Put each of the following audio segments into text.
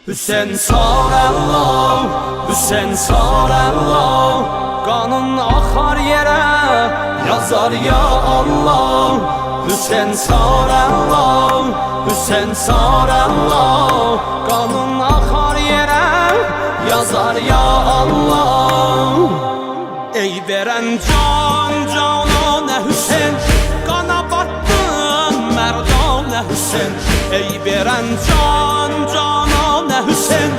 Hüseyin Sarəllah, Hüseyin Sarəllah, qanın axar yerə yazar ya Allah. Hüseyin Sarəllah, Hüseyin Sarəllah, qanın axar yerə yazar ya Allah. Ey verən can cananə Hüseyin, qana battın mərdanə Hüseyin. Ey verən can cananə Hüseyin,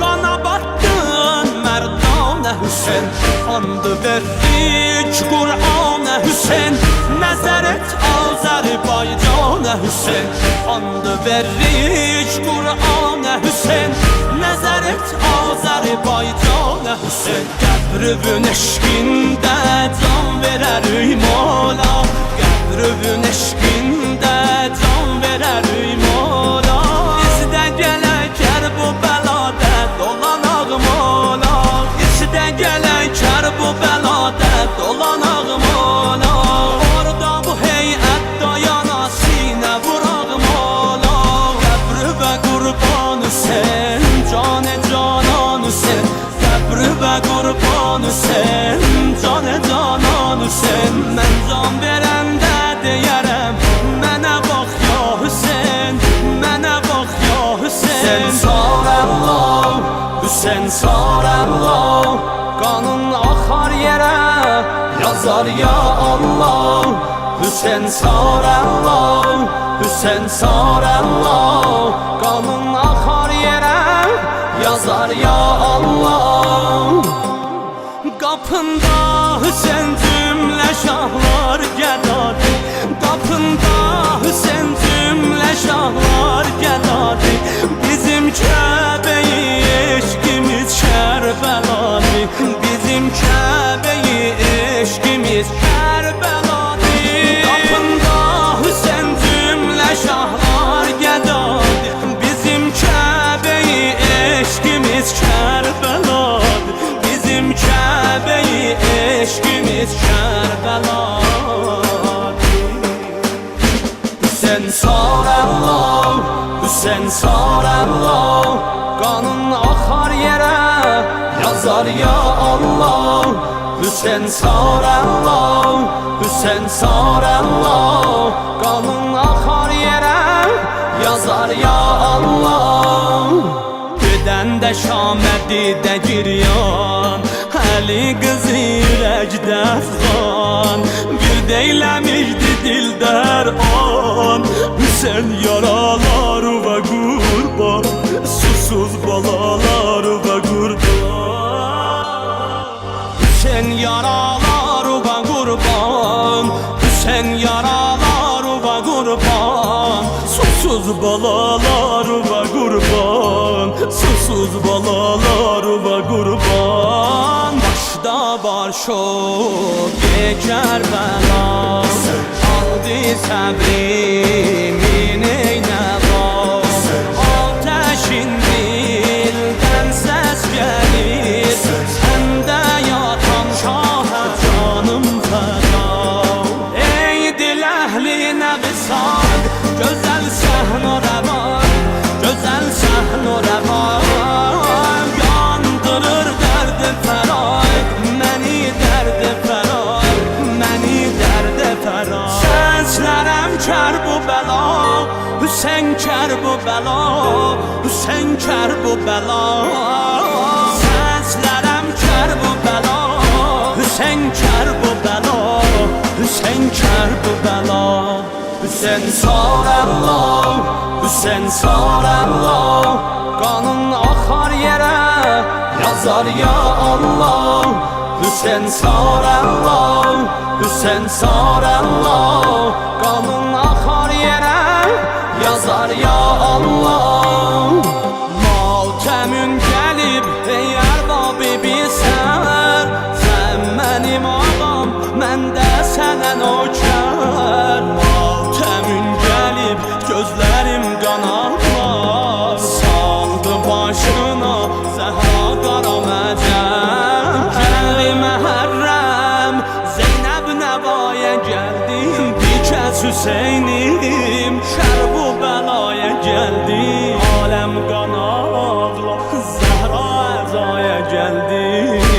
qana battın mərdanə Hüseyin. Andı verdik Qur'anə Hüseyin, nəzər et Azərbaycanə Hüseyin. Andı verdik Qur'anə Hüseyin, nəzər et Azərbaycanə Hüseyin. Qəbrüvün eşqində can verərik mola, qəbrüvün eşqində can verərik mola. İzdə gələk bu bəlada dolanaq mola, İzdə gələk bu bəlada dolanaq mola. Orada bu heyət dayana sinə vuraq mola. Qəbrüvə qurban Hüseyin, canə canan Hüseyin. Qəbrüvə qurban Hüseyin, canə canan Hüseyin. Mən can verəndə deyərəm, mənə bax ya Hüseyin, mənə bax ya Hüseyin. Hüseyin Sarəllah, Hüseyin Sarəllah, qanın axar yerə yazar ya Allah. Hüseyin Sarəllah, Hüseyin Sarəllah, qanın axar yerə yazar ya Allah. Qapında Hüseyin cümlə şahlar gədadı, qapında Hüseyin cümlə şahlar gədadı. Bizim Kəbəyi eşqimiz Kərbəladı, bizim Kəbəyi eşqimiz Kərbəladı. Qapında Hüseyin cümlə şahlar gədadı, bizim Kəbəyi eşqimiz Kərbəladı, bizim Kəbəyi eşqimiz Kərbəladı. Hüseyin Sarəllah, Hüseyin Sarəllah, qanın axar yerə yazar ya Allah. Hüseyin Sarəllah, Hüseyin Sarəllah, qanın axar yerə yazar ya Allah. Gedəndə Şamədidə giryan, Əli qızı ürəkdə əfqan. Bir deyləmişdi dildər an, Hüseyin yaralar və qurban, susuz balalar və qurban. Hüseyin yaralar və qurban, Hüseyin yaralar və qurban, susuz balalar və qurban, susuz balalar və qurban. Başda var şok Kərbəla, aldı səbrimin eynə var. Ateşin dildən səs gəlir, səndə yatan şahə canım fəda. Ey dil əhlinə visal, gözəl səhnə rəvan, gözəl səhnə rəvan. Yandırır dərdi fəraq, məni dərdi fəraq, məni dərdi fəraq. Səslərəm kər bu bəla, Hüseyin kər bu bəla, Hüseyin kər bu bəla. Səslərəm kər bu bəla, Hüseyin kər bu bəla, Hüseyin kər bu bəla. Hüseyin Sarəllah, Hüseyin Sarəllah, qanın axar yerə yazar ya Allah. Hüseyin Sarəllah, Hüseyin Sarəllah, qanın axar yerə yazar ya Allah. Matəmün gəlib ey ərbabi bilsən, sən mənim ağam, mən də sənə nökər. Matəmün gəlib gözlərim qanatlar, saldı başına Zəhra qara məcəm. Gəldi Məhərrəm, Zeynəb nəvaya gəldim, bir kəs Hüseynim, şər bu bəlaya gəldi. ey